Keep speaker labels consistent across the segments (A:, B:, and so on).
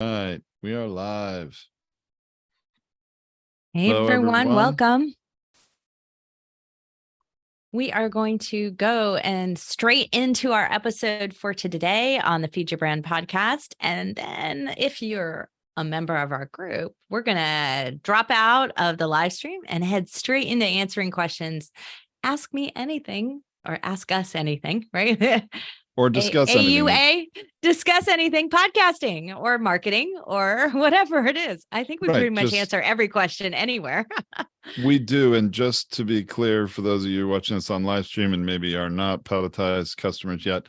A: Right, we are live.
B: Hey
A: Hello,
B: everyone,
A: everyone.
B: welcome. We are going to go and straight into our episode for today on the Feed Your Brand podcast. And then if you're a member of our group, we're going to drop out of the live stream and head straight into answering questions. Ask me anything or ask us anything, right?
A: Or discuss anything.
B: AUA, discuss anything, podcasting or marketing or whatever it is. I think we pretty much answer every question anywhere.
A: We do. And just to be clear, for those of you watching this on live stream and maybe are not pelletized customers yet,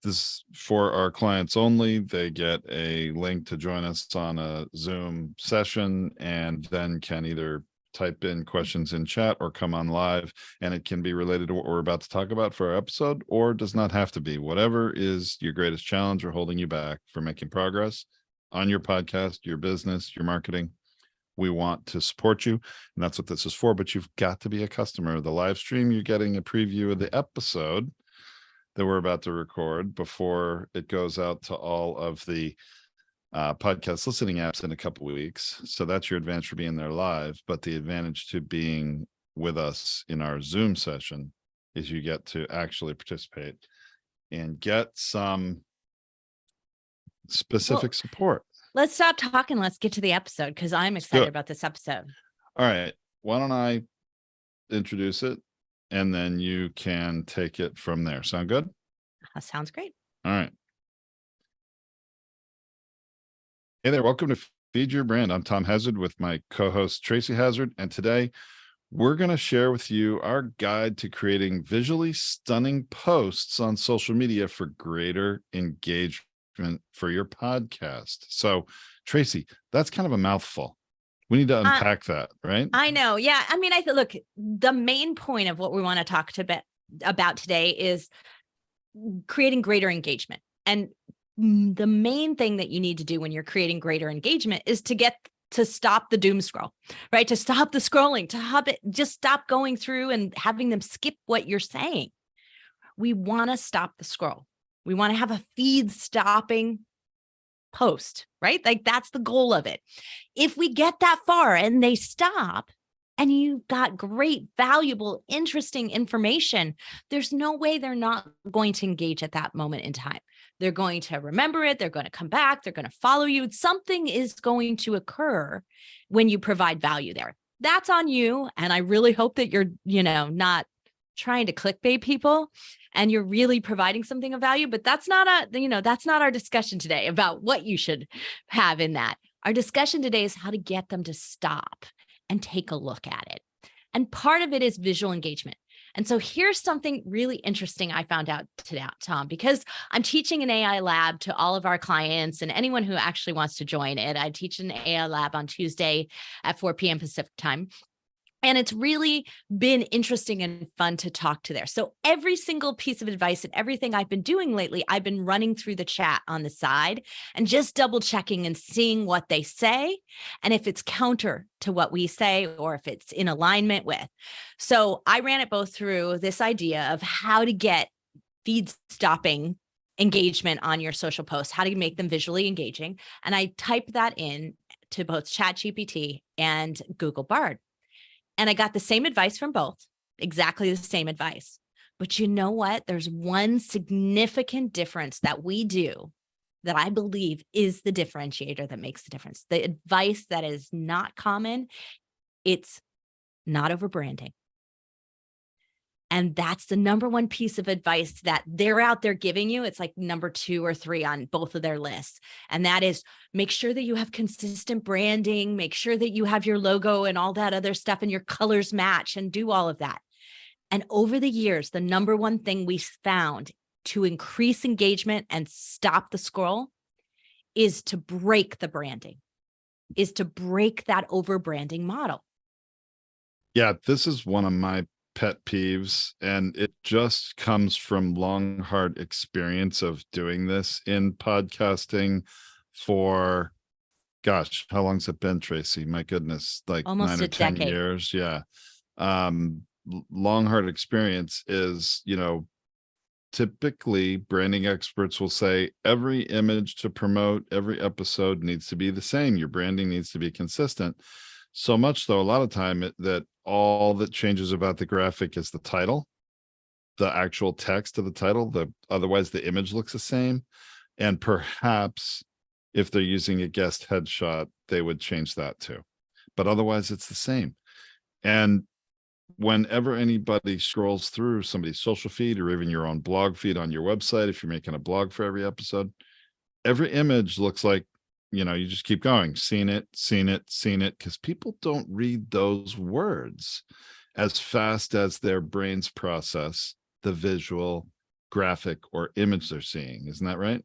A: this is for our clients only. They get a link to join us on a Zoom session and then can either type in questions in chat or come on live, and it can be related to what we're about to talk about for our episode, or does not have to be. Whatever is your greatest challenge or holding you back for making progress on your podcast, your business, your marketing, we want to support you, and that's what this is for. But you've got to be a customer of the live stream. You're getting a preview of the episode that we're about to record before it goes out to all of the podcast listening apps in a couple of weeks. So that's your advantage for being there live. But the advantage to being with us in our Zoom session is you get to actually participate and get some specific support.
B: Let's stop talking. Let's get to the episode because I'm excited about this episode.
A: All right. Why don't I introduce it and then you can take it from there. Sound good?
B: That sounds great.
A: All right. Hey there, welcome to Feed Your Brand. I'm Tom Hazard with my co-host Tracy Hazard, and today we're going to share with you our guide to creating visually stunning posts on social media for greater engagement for your podcast. So, Tracy, that's kind of a mouthful. We need to unpack that, right?
B: I know. Yeah. I mean, look, the main point of what we want to talk about today is creating greater engagement. And the main thing that you need to do when you're creating greater engagement is to stop the doom scroll, right? To stop the scrolling, just stop going through and having them skip what you're saying. We want to stop the scroll. We want to have a feed stopping post, right? Like that's the goal of it. If we get that far and they stop, and you've got great, valuable, interesting information, there's no way they're not going to engage at that moment in time. They're going to remember it. They're going to come back. They're going to follow you. Something is going to occur when you provide value there. That's on you. And I really hope that you're, not trying to clickbait people and you're really providing something of value, but that's not our discussion today about what you should have in that. Our discussion today is how to get them to stop and take a look at it. And part of it is visual engagement. And so here's something really interesting I found out today, Tom, because I'm teaching an AI lab to all of our clients and anyone who actually wants to join it. I teach an AI lab on Tuesday at 4 p.m. Pacific time. And it's really been interesting and fun to talk to there. So every single piece of advice and everything I've been doing lately, I've been running through the chat on the side and just double checking and seeing what they say and if it's counter to what we say or if it's in alignment with. So I ran it both through this idea of how to get feed stopping engagement on your social posts, how to make them visually engaging. And I typed that in to both ChatGPT and Google Bard. And I got the same advice from both, exactly the same advice. But you know what? There's one significant difference that we do that I believe is the differentiator that makes the difference. The advice that is not common, it's not over branding. And that's the number one piece of advice that they're out there giving you. It's like number 2 or 3 on both of their lists. And that is make sure that you have consistent branding, make sure that you have your logo and all that other stuff and your colors match and do all of that. And over the years, the number one thing we found to increase engagement and stop the scroll is to break the branding, is to break that over branding model.
A: Yeah, this is one of my pet peeves, and it just comes from long, hard experience of doing this in podcasting for, gosh, how long's it been, Tracy? My goodness, like
B: almost
A: 9 or 10
B: decade.
A: years. Yeah. Long, hard experience is, typically branding experts will say every image to promote every episode needs to be the same. Your branding needs to be consistent. So much though, a lot of time that all that changes about the graphic is the title, the actual text of the title, otherwise the image looks the same. And perhaps if they're using a guest headshot, they would change that too. But otherwise it's the same. And whenever anybody scrolls through somebody's social feed or even your own blog feed on your website, if you're making a blog for every episode, every image looks like, you just keep going, seen it, because people don't read those words as fast as their brains process the visual, graphic, or image they're seeing. Isn't that right?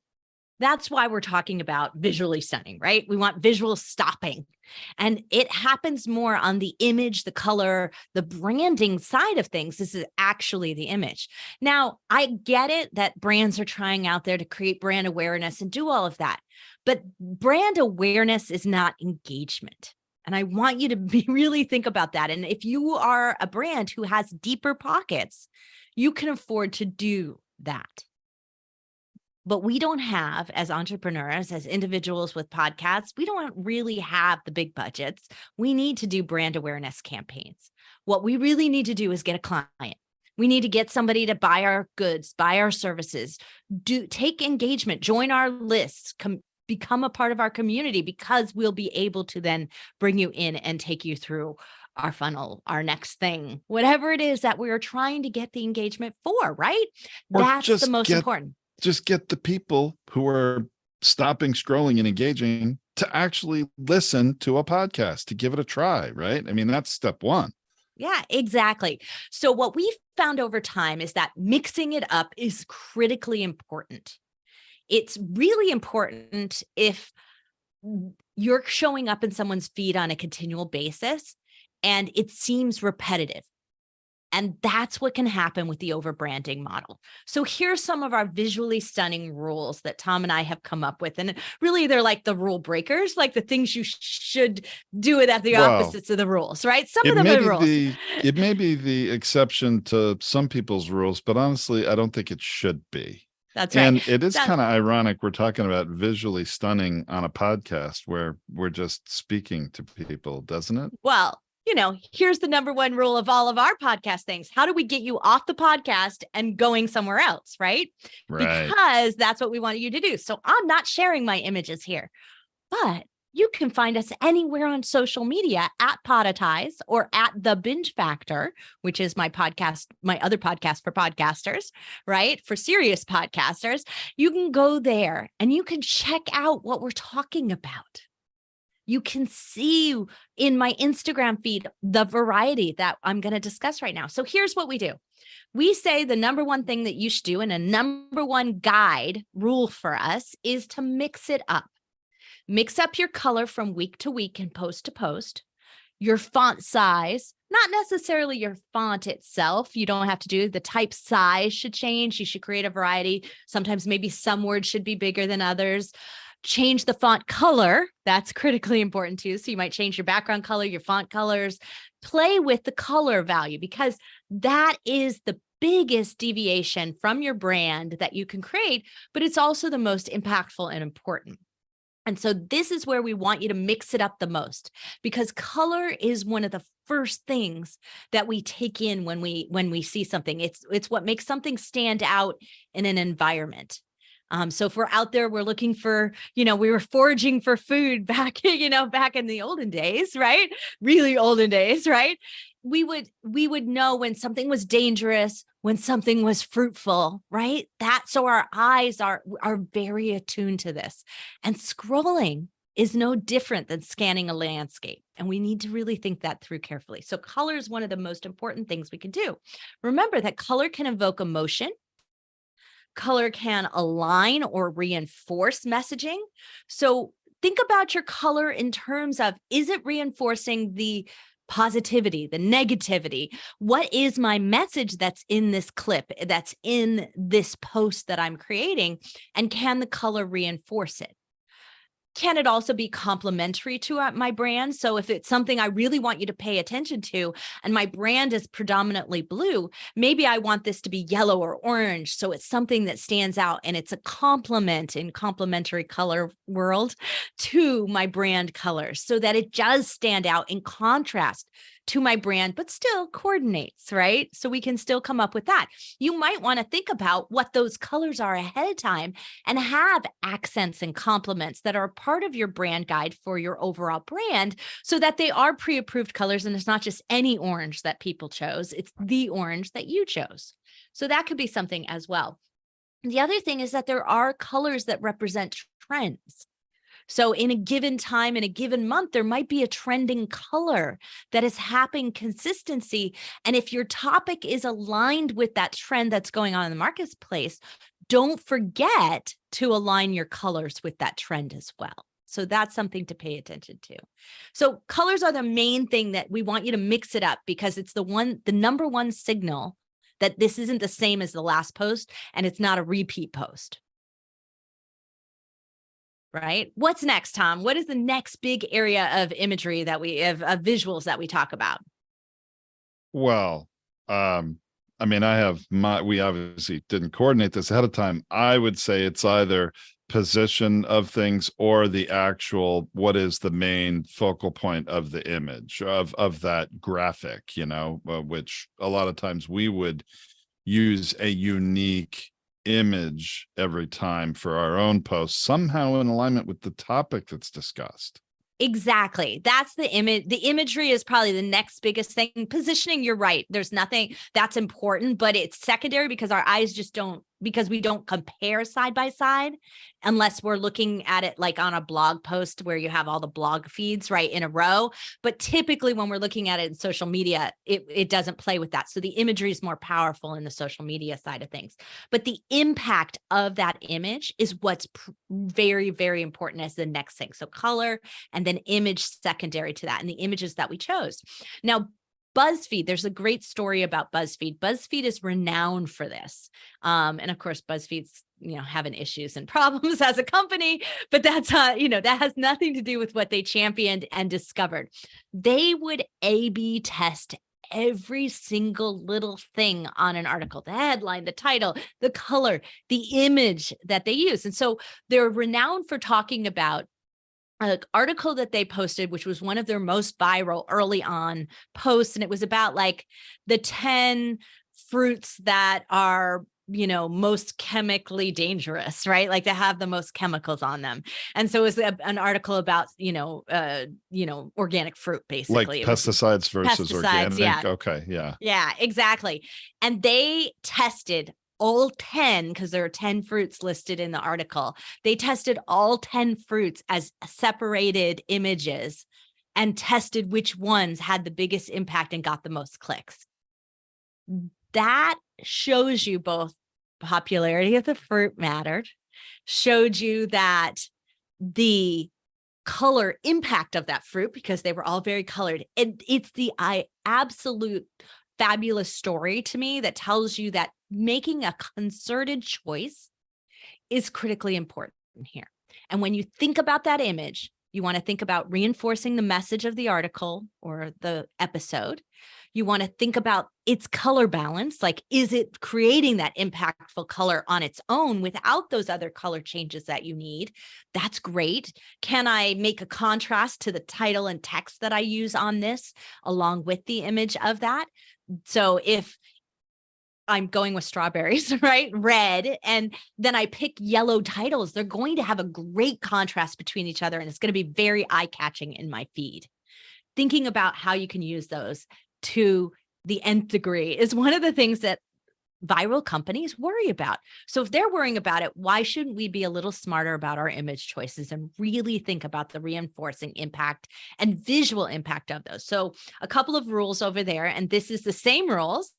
B: That's why we're talking about visually stunning, right? We want visual stopping. And it happens more on the image, the color, the branding side of things. This is actually the image. Now, I get it that brands are trying out there to create brand awareness and do all of that. But brand awareness is not engagement. And I want you to really think about that. And if you are a brand who has deeper pockets, you can afford to do that. But we don't have, as entrepreneurs, as individuals with podcasts, we don't really have the big budgets. We need to do brand awareness campaigns. What we really need to do is get a client. We need to get somebody to buy our goods, buy our services, take engagement, join our lists, become a part of our community, because we'll be able to then bring you in and take you through our funnel, our next thing, whatever it is that we are trying to get the engagement for, right?
A: Or
B: that's the most important.
A: Just get the people who are stopping scrolling and engaging to actually listen to a podcast, to give it a try, right? I mean, that's step one.
B: Yeah, exactly. So what we've found over time is that mixing it up is critically important. It's really important if you're showing up in someone's feed on a continual basis and it seems repetitive. And that's what can happen with the overbranding model. So here's some of our visually stunning rules that Tom and I have come up with. And really, they're like the rule breakers, like the things you should do it at the opposites of the rules, right? Some of them are rules.
A: It may be the exception to some people's rules, but honestly, I don't think it should be.
B: That's right.
A: And it is kind of ironic. We're talking about visually stunning on a podcast where we're just speaking to people, doesn't it?
B: Well, here's the number one rule of all of our podcast things. How do we get you off the podcast and going somewhere else, right? Because that's what we want you to do. So I'm not sharing my images here, but you can find us anywhere on social media at Podetize or at The Binge Factor, which is my podcast, my other podcast for podcasters, right? For serious podcasters. You can go there and you can check out what we're talking about. You can see in my Instagram feed the variety that I'm going to discuss right now. So here's what we do. We say the number one thing that you should do, and a number one guide rule for us, is to mix it up. Mix up your color from week to week and post to post. Your font size, not necessarily your font itself. You don't have to do the type size should change. You should create a variety. Sometimes maybe some words should be bigger than others. Change the font color. That's critically important too. So you might change your background color, your font colors, play with the color value, because that is the biggest deviation from your brand that you can create, but it's also the most impactful and important. And so this is where we want you to mix it up the most, because color is one of the first things that we take in when we see something. It's what makes something stand out in an environment. So if we're out there, we're looking for, we were foraging for food back in the olden days, right? Really olden days, right? We would know when something was dangerous, when something was fruitful, right? So our eyes are very attuned to this. And scrolling is no different than scanning a landscape. And we need to really think that through carefully. So color is one of the most important things we can do. Remember that color can evoke emotion. Color can align or reinforce messaging. So think about your color in terms of, is it reinforcing the positivity, the negativity? What is my message that's in this clip, that's in this post that I'm creating? And can the color reinforce it? can it also be complementary to my brand? So if it's something I really want you to pay attention to, and my brand is predominantly blue, maybe I want this to be yellow or orange. So it's something that stands out and it's a complement in complementary color world to my brand colors so that it does stand out in contrast to my brand, but still coordinates, right? So we can still come up with that. You might want to think about what those colors are ahead of time and have accents and complements that are part of your brand guide for your overall brand so that they are pre-approved colors and it's not just any orange that people chose, it's the orange that you chose. So that could be something as well. The other thing is that there are colors that represent trends. So in a given time, in a given month, there might be a trending color that is happening consistency. And if your topic is aligned with that trend that's going on in the marketplace, don't forget to align your colors with that trend as well. So that's something to pay attention to. So colors are the main thing that we want you to mix it up because it's the number one signal that this isn't the same as the last post and it's not a repeat post. Right? What's next, Tom? What is the next big area of imagery that we have, visuals that we talk about?
A: Well, I mean, we obviously didn't coordinate this ahead of time. I would say it's either position of things or the actual, what is the main focal point of the image of that graphic, which a lot of times we would use a unique image every time for our own post, somehow in alignment with the topic that's discussed.
B: Exactly. That's the image. The imagery is probably the next biggest thing. Positioning, you're right. There's nothing that's important, but it's secondary because our eyes just don't, because we don't compare side by side unless we're looking at it like on a blog post where you have all the blog feeds right in a row. But typically when we're looking at it in social media, it doesn't play with that. So the imagery is more powerful in the social media side of things. But the impact of that image is what's very, very important as the next thing. So color and then image secondary to that and the images that we chose. Now, BuzzFeed, there's a great story about BuzzFeed. BuzzFeed is renowned for this. And of course, BuzzFeed's, having issues and problems as a company, but that's, that has nothing to do with what they championed and discovered. They would A/B test every single little thing on an article, the headline, the title, the color, the image that they use. And so they're renowned for talking about an article that they posted, which was one of their most viral early on posts. And it was about like the 10 fruits that are, most chemically dangerous, right? Like they have the most chemicals on them. And so it was an article about, organic fruit, basically.
A: Like pesticides versus organic.
B: Yeah.
A: Okay. Yeah.
B: Yeah, exactly. And they tested all 10, because there are 10 fruits listed in the article. They tested all 10 fruits as separated images and tested which ones had the biggest impact and got the most clicks. That shows you both popularity of the fruit mattered, showed you that the color impact of that fruit, because they were all very colored. And it's the absolute fabulous story to me that tells you that making a concerted choice is critically important here. And when you think about that image, you want to think about reinforcing the message of the article or the episode. You want to think about its color balance. Like, is it creating that impactful color on its own without those other color changes that you need? That's great. Can I make a contrast to the title and text that I use on this along with the image of that? So if I'm going with strawberries, right? Red, and then I pick yellow titles, they're going to have a great contrast between each other, and it's going to be very eye-catching in my feed. Thinking about how you can use those to the nth degree is one of the things that viral companies worry about. So if they're worrying about it, why shouldn't we be a little smarter about our image choices and really think about the reinforcing impact and visual impact of those? So a couple of rules over there, and this is the same rules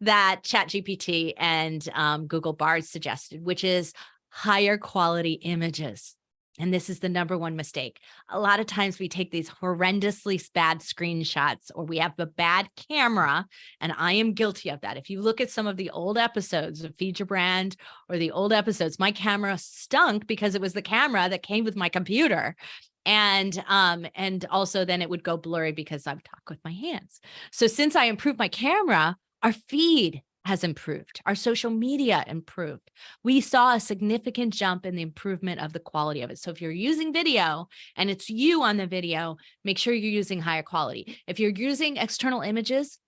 B: that ChatGPT and Google Bard suggested, which is higher quality images. And this is the number one mistake. A lot of times we take these horrendously bad screenshots, or we have a bad camera. And I am guilty of that. If you look at some of the old episodes of Feed Your Brand or the old episodes, my camera stunk because it was the camera that came with my computer. And also then it would go blurry because I've talked with my hands. So since I improved my camera, our feed has improved. Our social media improved. We saw a significant jump in the improvement of the quality of it. So if you're using video and it's you on the video, make sure you're using higher quality. If you're using external images,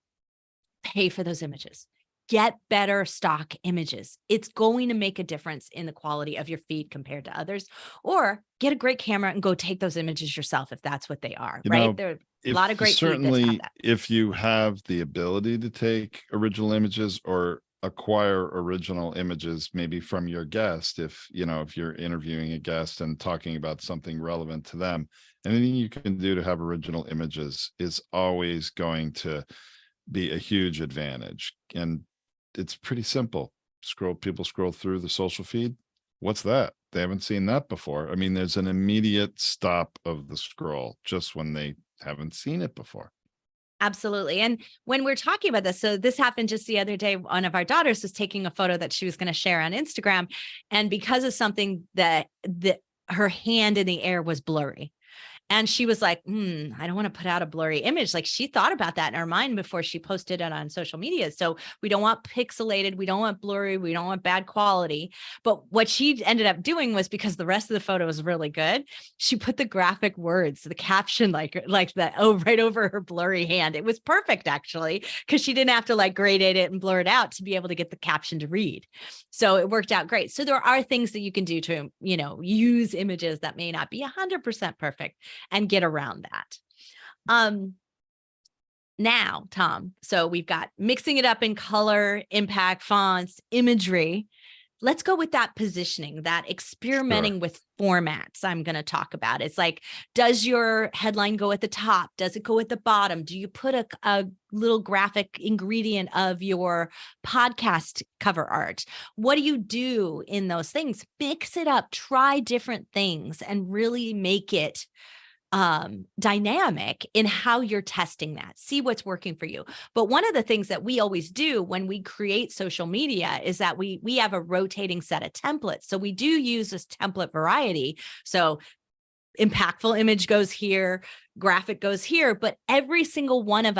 B: pay for those images. Get better stock images. It's going to make a difference in the quality of your feed compared to others. Or get a great camera and go take those images yourself if that's what they are, right? There are a lot of great feed that's have that.
A: If you have the ability to take original images or acquire original images, maybe from your guest, if you're interviewing a guest and talking about something relevant to them, anything you can do to have original images is always going to be a huge advantage. And it's pretty simple. People scroll through the social feed. What's that? They haven't seen that before. I mean, there's an immediate stop of the scroll just when they haven't seen it before.
B: Absolutely. And when we're talking about this, so this happened just the other day, one of our daughters was taking a photo that she was going to share on Instagram. And because of something that her hand in the air was blurry. And she was like, I don't want to put out a blurry image. Like, she thought about that in her mind before she posted it on social media. So we don't want pixelated. We don't want blurry. We don't want bad quality. But what she ended up doing was, because the rest of the photo was really good, she put the graphic words, the caption, like that, right over her blurry hand. It was perfect, actually, because she didn't have to like gradate it and blur it out to be able to get the caption to read. So it worked out great. So there are things that you can do to, use images that may not be 100% perfect and get around that. Now, Tom, so we've got mixing it up in color, impact, fonts, imagery. Let's go with that positioning, that experimenting with formats I'm going to talk about. It's like, does your headline go at the top? Does it go at the bottom? Do you put a little graphic ingredient of your podcast cover art? What do you do in those things? Mix it up, try different things, and really make it dynamic in how you're testing that. See what's working for you. But one of the things that we always do when we create social media is that we have a rotating set of templates. So we do use this template variety. So impactful image goes here, graphic goes here, but every single one of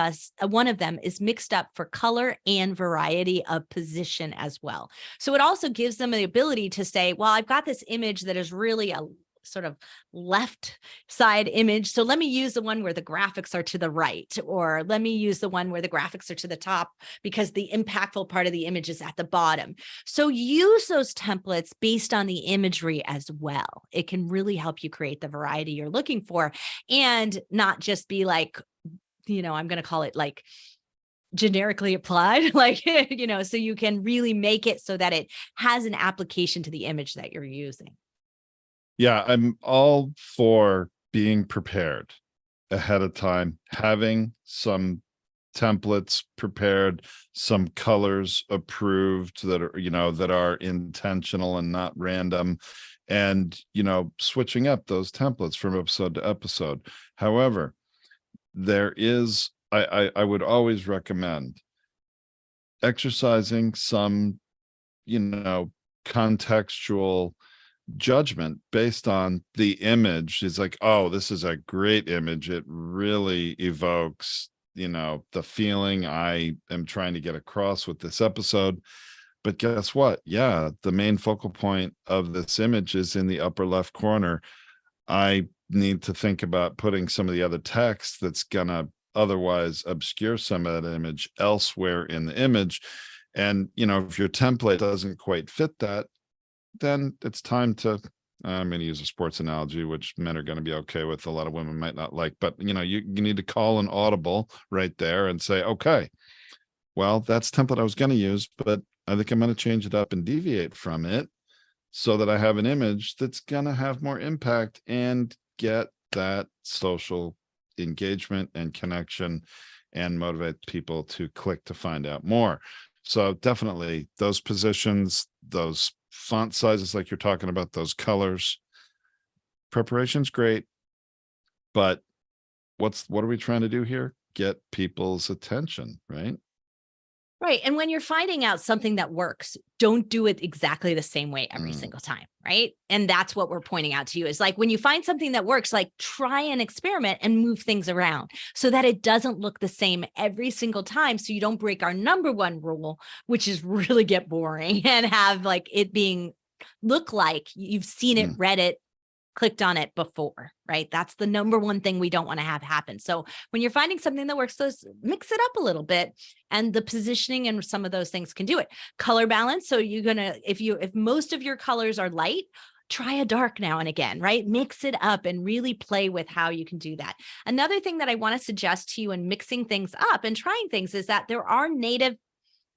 B: them is mixed up for color and variety of position as well. So it also gives them the ability to say, well, I've got this image that is really a sort of left side image. So let me use the one where the graphics are to the right, or let me use the one where the graphics are to the top because the impactful part of the image is at the bottom. So use those templates based on the imagery as well. It can really help you create the variety you're looking for, and not just be like, I'm going to call it like generically applied, so you can really make it so that it has an application to the image that you're using.
A: Yeah, I'm all for being prepared ahead of time, having some templates prepared, some colors approved that are intentional and not random, and switching up those templates from episode to episode. However, there is I would always recommend exercising some contextual judgment based on the image. It's like, oh, this is a great image. It really evokes, the feeling I am trying to get across with this episode. But guess what? Yeah, the main focal point of this image is in the upper left corner. I need to think about putting some of the other text that's gonna otherwise obscure some of that image elsewhere in the image. And, if your template doesn't quite fit that, then it's time to, I'm going to use a sports analogy, which men are going to be okay with, a lot of women might not like, but you need to call an audible right there and say, okay, well, that's template I was going to use, but I think I'm going to change it up and deviate from it so that I have an image that's going to have more impact and get that social engagement and connection and motivate people to click to find out more. So definitely those positions, those font sizes, like you're talking about, those colors, Preparation's great, but what are we trying to do here? Get people's attention, right?
B: Right. And when you're finding out something that works, don't do it exactly the same way every single time. Right. And that's what we're pointing out to you is like when you find something that works, like try and experiment and move things around so that it doesn't look the same every single time. So you don't break our number one rule, which is really get boring and have like it being look like you've seen it, read it, clicked on it before, right? That's the number one thing we don't want to have happen. So when you're finding something that works, mix it up a little bit, and the positioning and some of those things can do it. Color balance. So you're gonna, if most of your colors are light, try a dark now and again, right? Mix it up and really play with how you can do that. Another thing that I want to suggest to you in mixing things up and trying things is that there are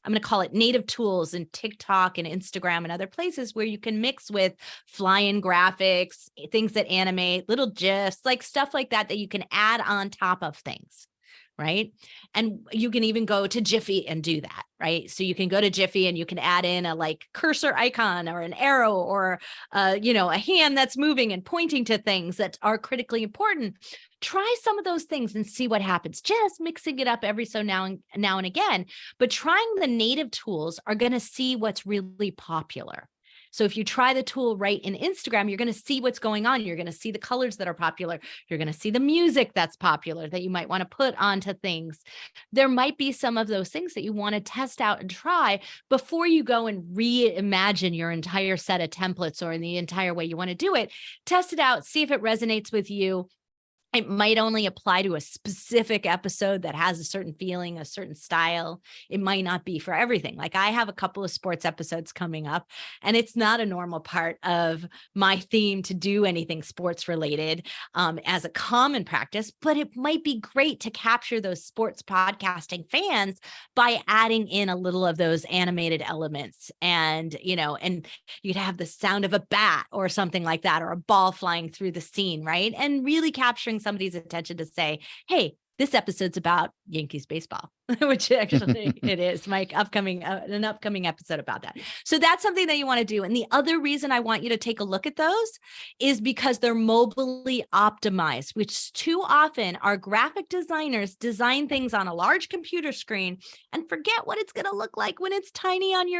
B: I'm going to call it native tools in TikTok and Instagram and other places where you can mix with fly-in graphics, things that animate, little GIFs, like stuff like that you can add on top of things, right? And you can even go to Jiffy and do that, right? So you can go to Jiffy and you can add in a like cursor icon or an arrow or, a hand that's moving and pointing to things that are critically important. Try some of those things and see what happens. Just mixing it up every so now and again, but trying the native tools are going to see what's really popular. So if you try the tool right in Instagram, you're going to see what's going on. You're going to see the colors that are popular. You're going to see the music that's popular that you might want to put onto things. There might be some of those things that you want to test out and try before you go and reimagine your entire set of templates or in the entire way you want to do it. Test it out, see if it resonates with you. It might only apply to a specific episode that has a certain feeling, a certain style. It might not be for everything. Like I have a couple of sports episodes coming up, and it's not a normal part of my theme to do anything sports related as a common practice, but it might be great to capture those sports podcasting fans by adding in a little of those animated elements. And, and you'd have the sound of a bat or something like that, or a ball flying through the scene, right? And really capturing somebody's attention to say, hey, this episode's about Yankees baseball, which actually it is an upcoming episode about that. So that's something that you want to do. And the other reason I want you to take a look at those is because they're mobilely optimized, which too often our graphic designers design things on a large computer screen and forget what it's going to look like when it's tiny on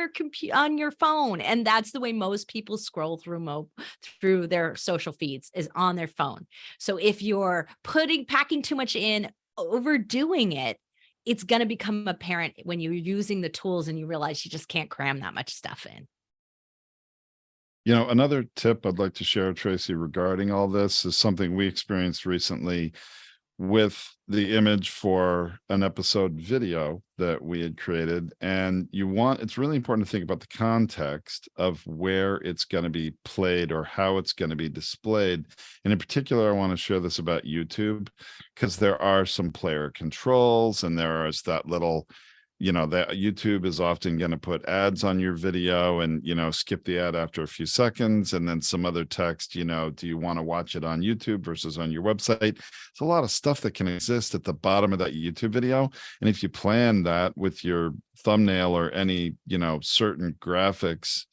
B: your phone. And that's the way most people scroll through their social feeds is on their phone. So if you're packing too much in, overdoing it, it's going to become apparent when you're using the tools and you realize you just can't cram that much stuff in.
A: Another tip I'd like to share, Tracy, regarding all this is something we experienced recently with the image for an episode video that we had created. And it's really important to think about the context of where it's going to be played or how it's going to be displayed. And in particular, I want to share this about YouTube because there are some player controls and there is that little that YouTube is often going to put ads on your video and, skip the ad after a few seconds. And then some other text, do you want to watch it on YouTube versus on your website? It's a lot of stuff that can exist at the bottom of that YouTube video. And if you plan that with your thumbnail or any, certain graphics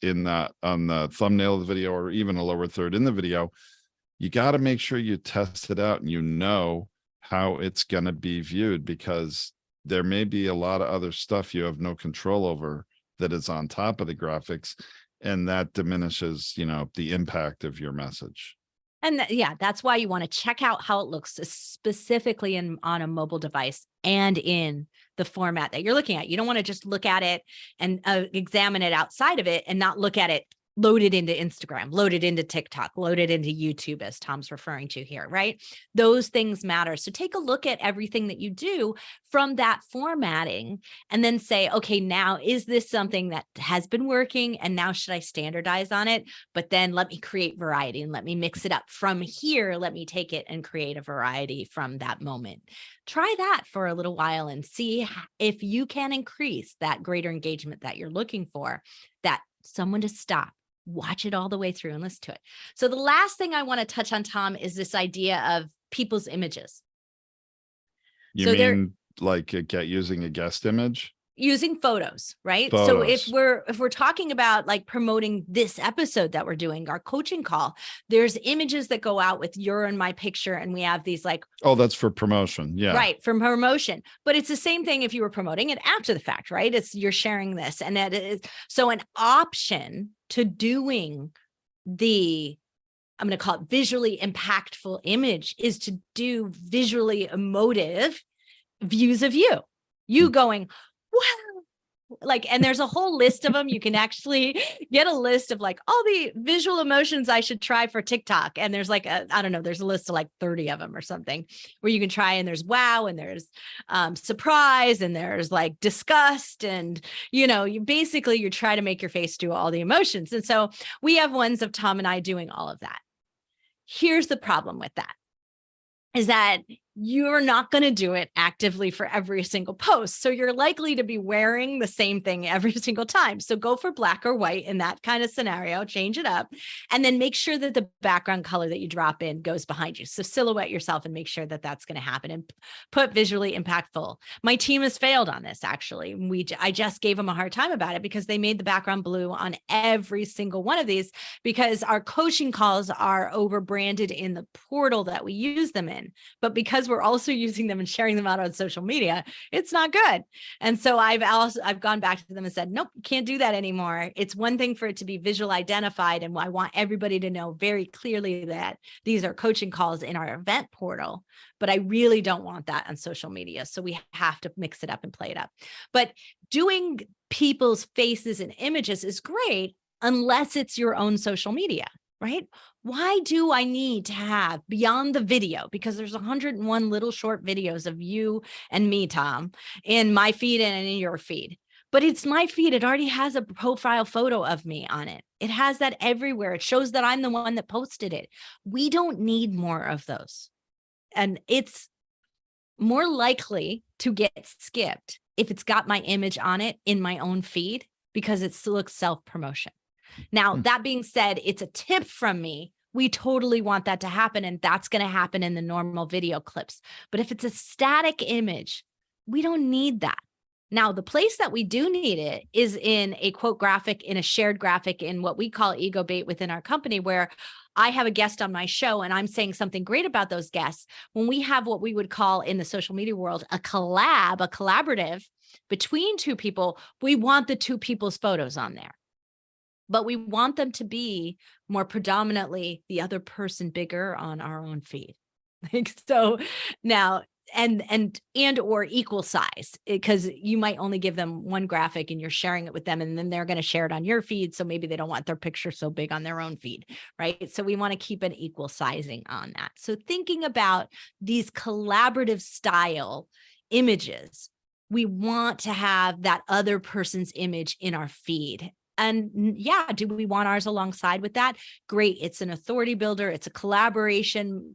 A: on the thumbnail of the video, or even a lower third in the video, you got to make sure you test it out and how it's going to be viewed, because there may be a lot of other stuff you have no control over that is on top of the graphics, and that diminishes, the impact of your message.
B: And that's why you want to check out how it looks specifically on a mobile device and in the format that you're looking at. You don't want to just look at it and examine it outside of it and not look at it loaded into Instagram, loaded into TikTok, loaded into YouTube, as Tom's referring to here, right? Those things matter. So take a look at everything that you do from that formatting and then say, okay, now is this something that has been working and now should I standardize on it? But then let me create variety and let me mix it up from here. Let me take it and create a variety from that moment. Try that for a little while and see if you can increase that greater engagement that you're looking for, that someone to stop, watch it all the way through and listen to it. So the last thing I want to touch on, Tom, is this idea of people's images.
A: You mean like using a guest image?
B: using photos, right? So if
A: Photos.
B: we're talking about like promoting this episode that we're doing, our coaching call, there's images that go out with your and my picture, and we have these like,
A: Oh, that's for promotion. Yeah.
B: right, from promotion. But it's the same thing if you were promoting it after the fact, right? It's you're sharing this, and that is so an option to doing the, I'm going to call it visually impactful image, is to do visually emotive views of you going, wow. Like, and there's a whole list of them. You can actually get a list of like all the visual emotions I should try for TikTok. And there's like, I don't know, there's a list of like 30 of them or something where you can try. And there's wow, and there's surprise, and there's like disgust. And, you try to make your face do all the emotions. And so we have ones of Tom and I doing all of that. Here's the problem with that, is that you're not going to do it actively for every single post. So you're likely to be wearing the same thing every single time. So go for black or white in that kind of scenario, change it up, and then make sure that the background color that you drop in goes behind you. So silhouette yourself and make sure that that's going to happen, and put visually impactful. My team has failed on this, actually. I just gave them a hard time about it because they made the background blue on every single one of these, because our coaching calls are over branded in the portal that we use them in. But because we're also using them and sharing them out on social media, it's not good. And so I've gone back to them and said, nope, you can't do that anymore. It's one thing for it to be visual identified, and I want everybody to know very clearly that these are coaching calls in our event portal, but I really don't want that on social media. So we have to mix it up and play it up. But doing people's faces and images is great unless it's your own social media, right? Why do I need to have beyond the video? Because there's 101 little short videos of you and me, Tom, in my feed and in your feed. But it's my feed. It already has a profile photo of me on it. It has that everywhere. It shows that I'm the one that posted it. We don't need more of those. And it's more likely to get skipped if it's got my image on it in my own feed, because it still looks self-promotion. Now, that being said, it's a tip from me. We totally want that to happen, and that's going to happen in the normal video clips. But if it's a static image, we don't need that. Now, the place that we do need it is in a quote graphic, in a shared graphic, in what we call ego bait within our company, where I have a guest on my show and I'm saying something great about those guests. When we have what we would call in the social media world a collaborative between two people, we want the two people's photos on there. But we want them to be more predominantly the other person bigger on our own feed. So now, and or equal size, because you might only give them one graphic and you're sharing it with them, and then they're going to share it on your feed. So maybe they don't want their picture so big on their own feed, right? So we want to keep an equal sizing on that. So thinking about these collaborative style images, we want to have that other person's image in our feed. And yeah, do we want ours alongside with that? Great. It's an authority builder. It's a collaboration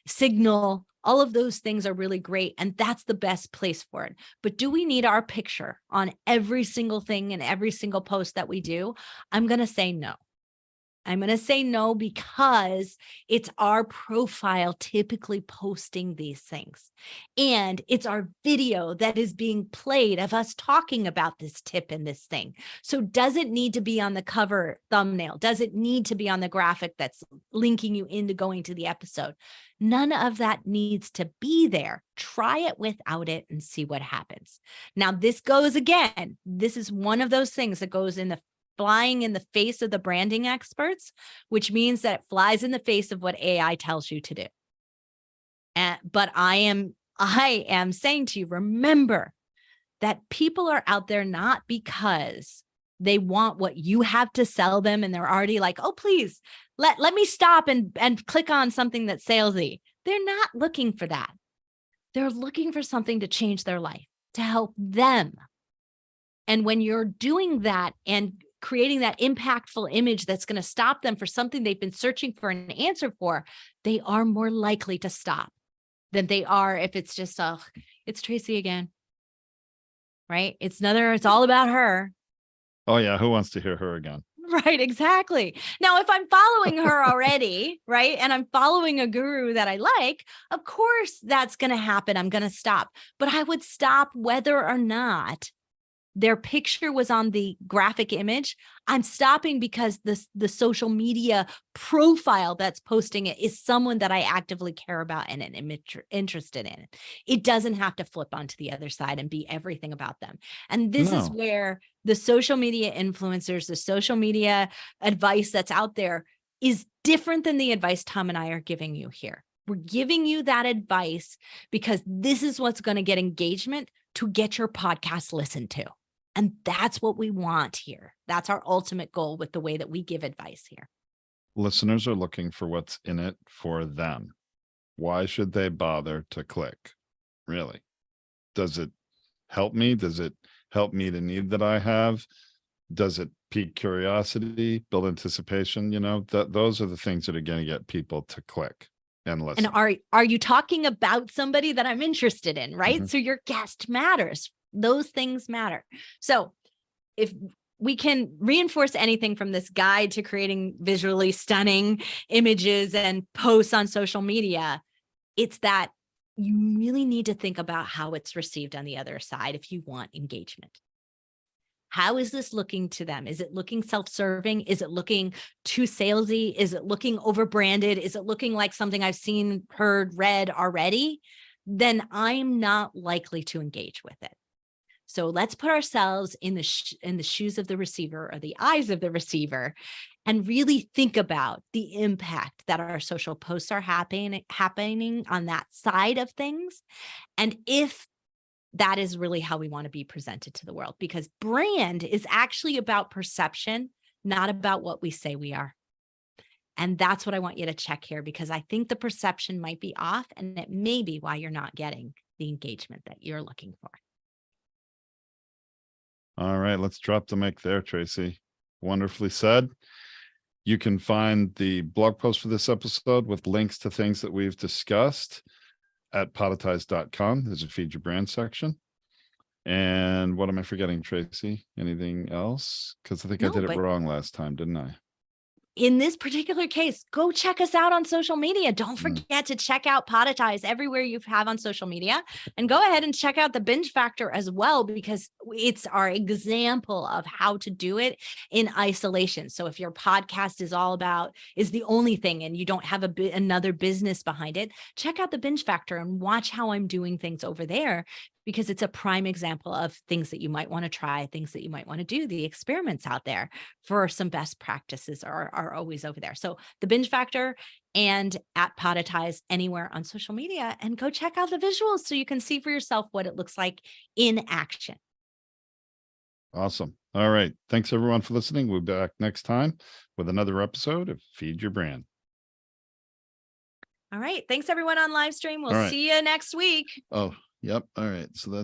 B: signal. All of those things are really great. And that's the best place for it. But do we need our picture on every single thing and every single post that we do? I'm going to say no. I'm going to say no, because it's our profile typically posting these things. And it's our video that is being played of us talking about this tip and this thing. So does it need to be on the cover thumbnail? Does it need to be on the graphic that's linking you into going to the episode? None of that needs to be there. Try it without it and see what happens. Now, this is one of those things that goes in the flying in the face of the branding experts, which means that it flies in the face of what AI tells you to do. But I am saying to you, remember that people are out there not because they want what you have to sell them, and they're already like, oh, please let me stop and click on something that's salesy. They're not looking for that. They're looking for something to change their life, to help them. And when you're doing that and creating that impactful image that's going to stop them for something they've been searching for an answer for, they are more likely to stop than they are if it's just, it's Tracy again, right? It's all about her.
A: Oh yeah. Who wants to hear her again?
B: Right, exactly. Now, if I'm following her already, right, and I'm following a guru that I like, of course that's going to happen. I'm going to stop. But I would stop whether or not their picture was on the graphic image, I'm stopping because the social media profile that's posting it is someone that I actively care about and am interested in. It doesn't have to flip onto the other side and be everything about them. And this is
A: No.
B: where the social media influencers, the social media advice that's out there is different than the advice Tom and I are giving you here. We're giving you that advice because this is what's going to get engagement to get your podcast listened to. And that's what we want here. That's our ultimate goal with the way that we give advice here.
A: Listeners are looking for what's in it for them. Why should they bother to click? Really? Does it help me? Does it help meet a need that I have? Does it pique curiosity, build anticipation? You know, those are the things that are going to get people to click and listen.
B: And are you talking about somebody that I'm interested in, right?
A: Mm-hmm.
B: So your guest matters. Those things matter. So if we can reinforce anything from this guide to creating visually stunning images and posts on social media, it's that you really need to think about how it's received on the other side if you want engagement. How is this looking to them? Is it looking self-serving? Is it looking too salesy? Is it looking overbranded? Is it looking like something I've seen, heard, read already? Then I'm not likely to engage with it. So let's put ourselves in the shoes of the receiver or the eyes of the receiver and really think about the impact that our social posts are happening on that side of things. And if that is really how we want to be presented to the world, because brand is actually about perception, not about what we say we are. And that's what I want you to check here, because I think the perception might be off and it may be why you're not getting the engagement that you're looking for.
A: All right, let's drop the mic there, Tracy. Wonderfully said. You can find the blog post for this episode with links to things that we've discussed at podetize.com. There's a feed your brand section. And what am I forgetting, Tracy? Anything else? Because I think I did it wrong last time, didn't I?
B: In this particular case, go check us out on social media. Don't forget to check out Podetize everywhere you have on social media, and go ahead and check out the Binge Factor as well, because it's our example of how to do it in isolation. So if your podcast is the only thing and you don't have another business behind it, check out the Binge Factor and watch how I'm doing things over there, because it's a prime example of things that you might want to try, things that you might want to do. The experiments out there for some best practices are always over there. So the Binge Factor and at Podetize anywhere on social media, and go check out the visuals so you can see for yourself what it looks like in action.
A: Awesome. All right. Thanks everyone for listening. We'll be back next time with another episode of Feed Your Brand.
B: All right. Thanks everyone on live stream. We'll see you next week.
A: Oh, yep. All right. So that's